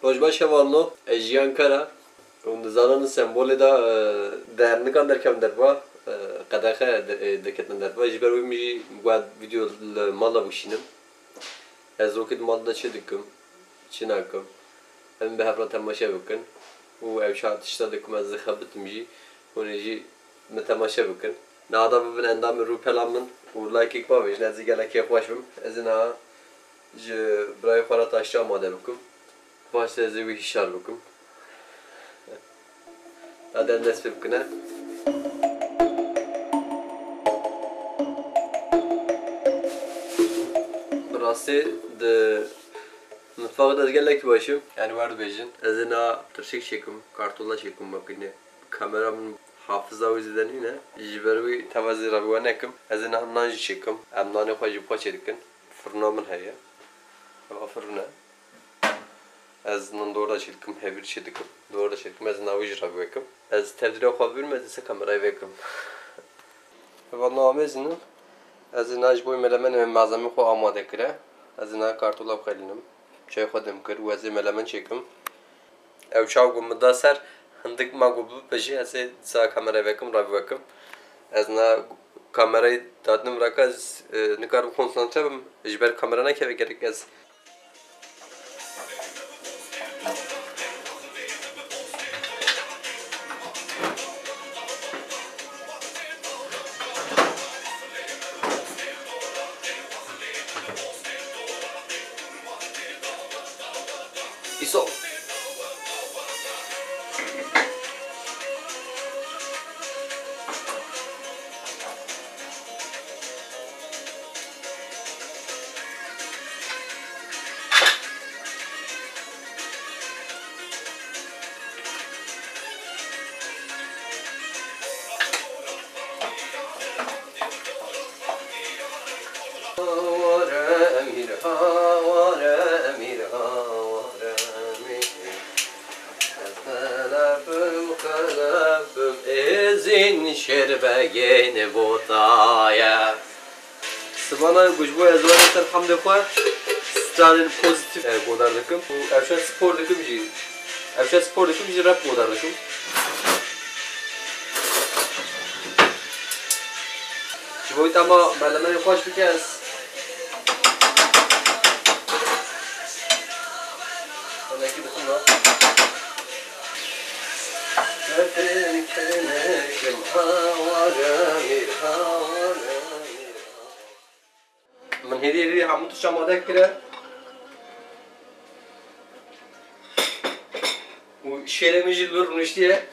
Rojbaşe vallo ejiyan kara und zanan sembole da dernikan derkem derba qadaxa deketn derba jiber mi guad video mala buşinim ez okid malda çedikim çinakim hem be havra tamaşa bakın u evşat iştadıkum az khabitm ji uneji metamaşa bakın nada bin endam rupelamın u like ikba vej nazi galak yaklaşım ezina je bray xarat aşağı madem başta zevi hişar bakım. Adem nesbim kına. Rasti de mutfağı da gelek başım. Yani vardı bejin. Ezina tırşık çekim, kartola çekim makine. Kameramın hafıza uziden yine. Jiberwi tavazi rabiwa nekim. Ezina hamnanji çekim. Amnani xwaji paçedikin. Fırnamın heye. Hava fırna. از نندورا شدکم هفیر شدکم دورا شدکم از ناویج را بکم از تبدیل خواب بیرم از سه کامرای بکم و نامزنم از ناج بوی ملمن معظمی خو آماده کره از نا کارتولا بخلینم چای خودم کرد و از ملمن چکم او چاو گم داسر هندک ما گوب بجی از سه کامرای بکم را بکم از نا کامرای دادنم را که از نکارم کنسانتره بم جبر کامرا نکه gerek از İso. ezin şerbegin botaya Sıvana gujbo yazılar eser hamde kwa Stralin pozitif godarlıkım Evşat sporlıkım ji Evşat sporlıkım ji rap godarlıkım Jiboyt ama belemeni hoş bir kez Belki bütün var من هذه عم تشرب مذكرة وشيرمجي البر ونشتيها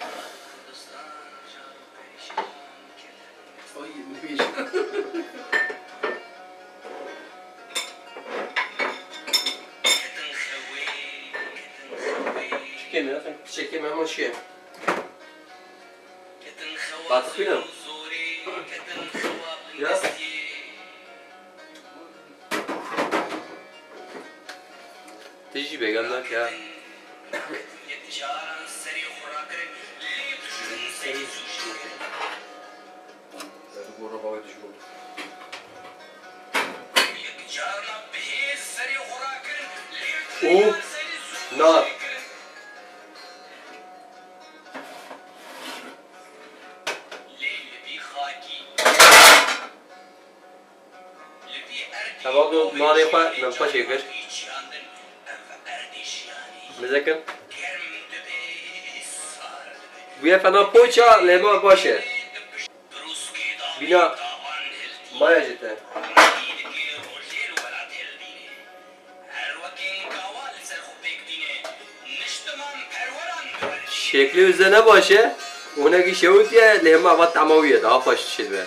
كيما تشكي مع ماشي بعطيك فينا يا تيجي بيجاملك يا اوه نار Tabaco nari pa nampa şeker. Mezekin. Bu ya fena poğaça lema başı. Bina maya cidden. Şekli üzerine başı. Ona ki şevut ya lema vat tamaviye daha başı şidbe.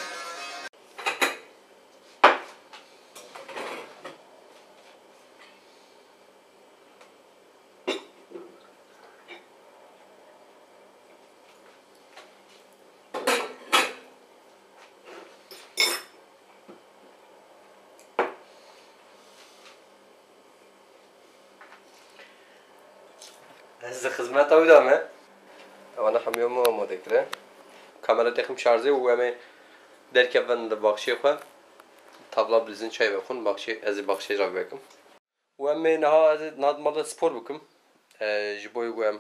از خدمت اودامه انا حمیوم آماده کرده کاملا تخم شارژه و همه در کفن باخشی خو تابلا بلزین چای بخون باخشی را بکم و همه نها از ناد مال سپور بکم جبوی و هم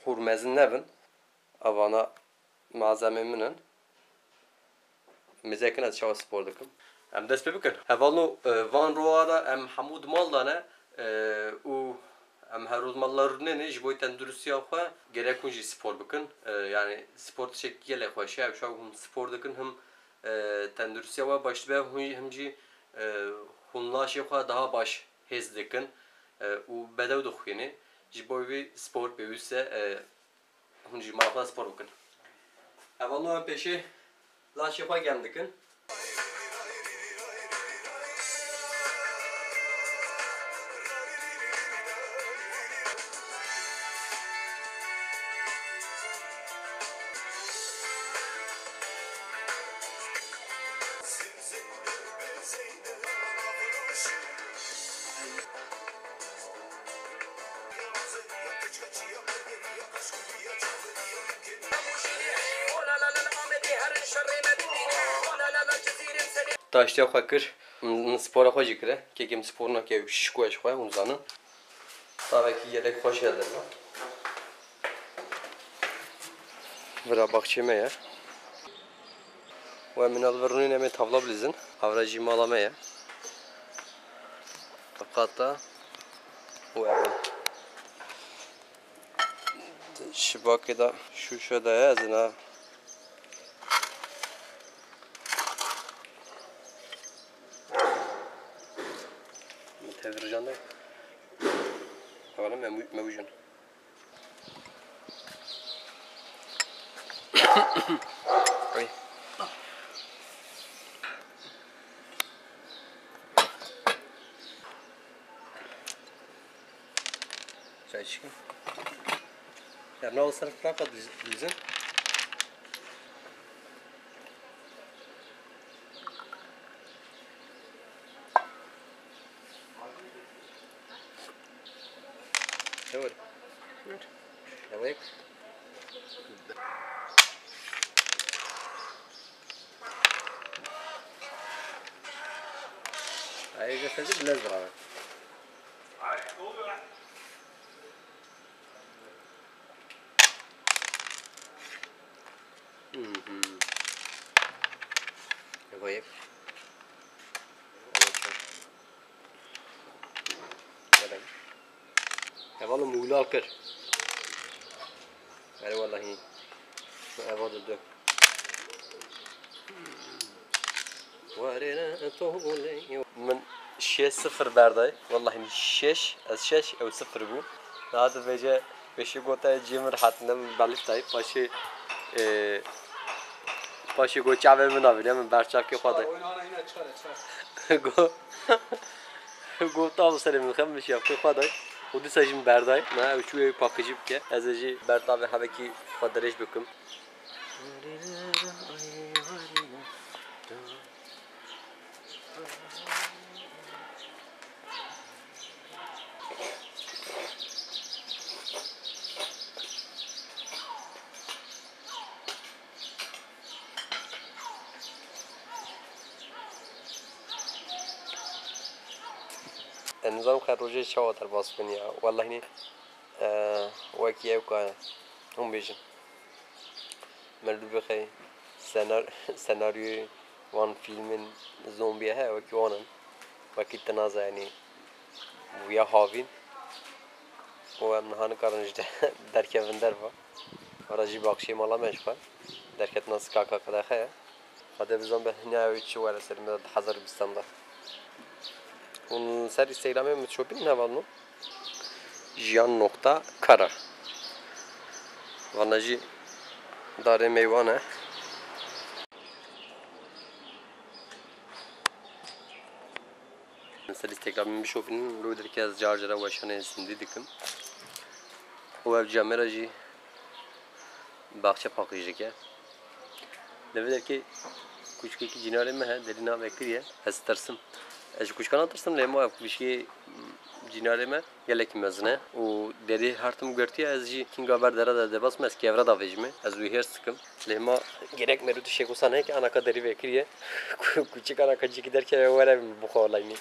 خورمزن نبن اوانا malzeme منن مزاكن از شاو سپور دکم ام دست بکن هوالو وان روارا ام حمود مال دانه و ام هر روز mallar ne jboy tendürüstü yapma gerek kunji spor bakın yani spor şekliyle hoş ya şu an spor bakın hem tendürüstü yapma başta hemci hunlaş yapma daha baş hez bakın u bedev dokuyeni jboy bir spor büyüse hunji mafla spor bakın evvela peşi laş yapma geldikin Taştı fakir spora hoş ikre kekim sporuna ke şiş koyş koy uzanın tabii ki yedek hoş geldin bıra bakçıma ya ve min alveruni ne tavla bilizin avracı malama ya fakat ve şibaki da şu şöyle ya zina تفرجان ده اولا موجون اوي çay içkin ya ne olsa fark edilsin evet evet ayrıca sadece biraz daha var evet ya والله مولى كر يعني والله ما أبغى ده من شيء صفر بارداي والله من شش أو صفر بو هذا بيجي بيشي قطع جيمر حتى من بالف تاي باشي قو چاوه من آبی من برچاک که خواده گو تام سری میخوام میشه که خواده خودی سجیم بردای نه اوچوی پاکیجی بکه از اجی برتابه همه کی خودرش بکم النظام خروجي شواطر باسبانيا والله هني وكي يوكا هم بيجن مردو بخي سيناريو وان فيلم زومبي ها وكي وانن وكي تنازع يعني ويا هافين ومن هان كارنج دركفن درفا وراجي باقشي مالا مشفا دركت ناس كاكا كدا خيا هذا بزوم بهنا ويتشو ولا سلمة حذر بستاندا Onun ser Instagram'e mi çöpün ne var mı? Jian.kara Vanajı dare meyvane Ser Instagram'e bir çöpün Röder kez carcara başına esindi dikim O ev cameracı Bahçe pakıcı ke Develer ki Küçük ki cinare mi he derina bekliye Hestarsın Eş kuş kanat tırstım lemo yap bir şey orijinali me gelek mezne û derî hertim girtiye ez jî kinga ber dera de debas me ez kevra da vejime ez wî her sıkım lêma gerek me rûtî şêkosan heke anaka derî vekiriye küçük anaka cikî derke were bixwalayî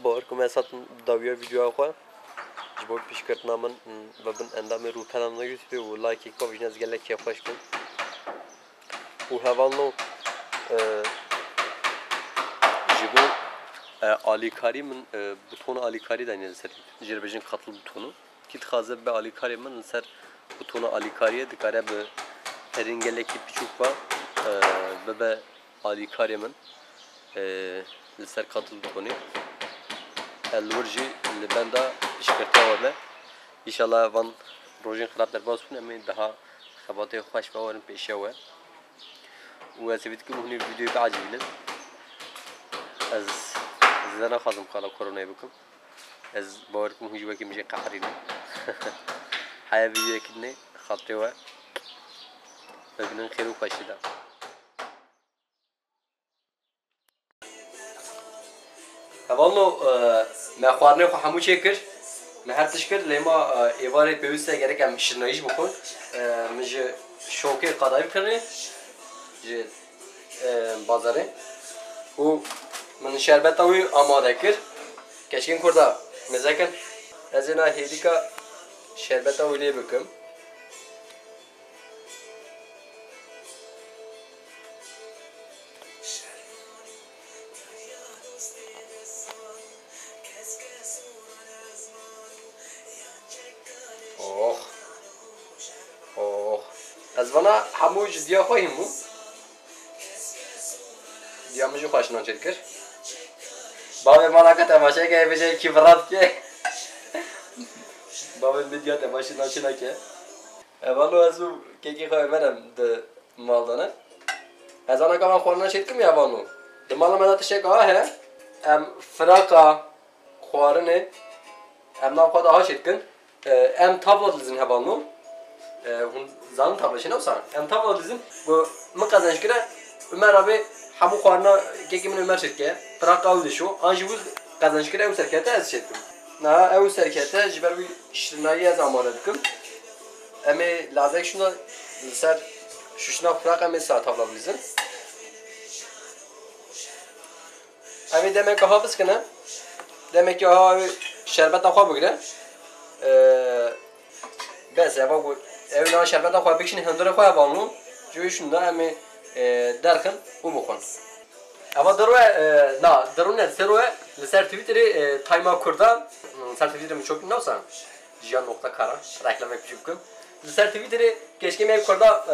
bar ku me satin dawiya videoya xwe ji bo pêşkirtina min bibin endamê rûpela min YouTube û likeê xwe ez gelek kêfxweş bûm û hevalno ji bo alîkarî min butona alîkarî danî li ser jê re bêjin katıl butonu kî dixwaze be alîkarê min li ser butona alîkariyê dikare bi herîn gelekî piçûk ve bibe alîkarê min li ser katıl butonê el wir jî li benda pêşkirtiya we be înşallah van rojên xirab derbas bûn em ê daha xebatê xweş ve werin pêşiya we û ez ê dikim hûnê vîdeoyê biacîbînin ez zêde naxwazim kala koronayê bikim ez bawer dikim hûn jî wekî min jê qeherînin heya vîdeoyekî dinê xatirê we bibînin xêr û xweşî de hevalno me xwarinê xwe hemû çêkir me her tişt kir lêma êvarê pêwîst e gerek em şirnayîş bixwin min ji şokê qedayî bikirî ji bazarê û min şerbeta wî amade kir keşkên Kurda mêzekin ez ê na hêdîka şerbeta wî lê bikim ez vana hemû ji diya xwe hîn bû diya min jî xweşinan çêt kir bavê malaka temaşayeke hêvî kî vira dike bavê min diya temaşînan çê neke hevalo ez û kêkê xwe verim di mal de ne ez anaka van xwarinan çê dikim ya hevalo di mala me de tiştek a he em firaka xwarinê em nav xwe daha çê dikin em tavla dilizin hevalo hûn zanin tavla çê newsan em tavla dilizin bu min qezenj kire Ömer abi hemû xwarina kêkê min Ömer çê dike firaka ew dişo an jî wî qezenj kire ew serkete ez çê dikim niha ew serkete ji ber wî şirnayî ez amade dikim em ê lazek şuna li ser şuşina firaq em ê sa tavla bilîzin em ê demek aha biskine demek ki aha ew şerbeta xwe bigire bes eva got ew na şerbeta xwe bikişîne hindira xwe hevalno ji wî şunda em ê derxin û bixwin eva dirwe na dirûne serwe li ser Twitterê Tayma Kurda ser Twitterê min çok newsan jiyan.kara reklamek biçûk bikim li ser Twitterê keşkê me Kurda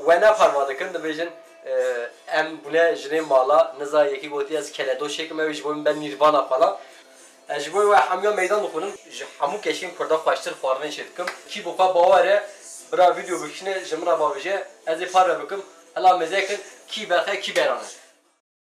wene parva dikin dibêjin em bûne ji rê mala niza yekî gotiye ez keledoşêkim ew ji bo min ben nîrvana falan ez ji bo we hemiya meydan dixwînim ji hemû keşkên Kurda xweştir xwarinê çê dikim kî bi xwe bawer e bira vîdeo bikişîne ji min re bavêje ez ê par ve bikim hela mêzekin kî berxe kî berane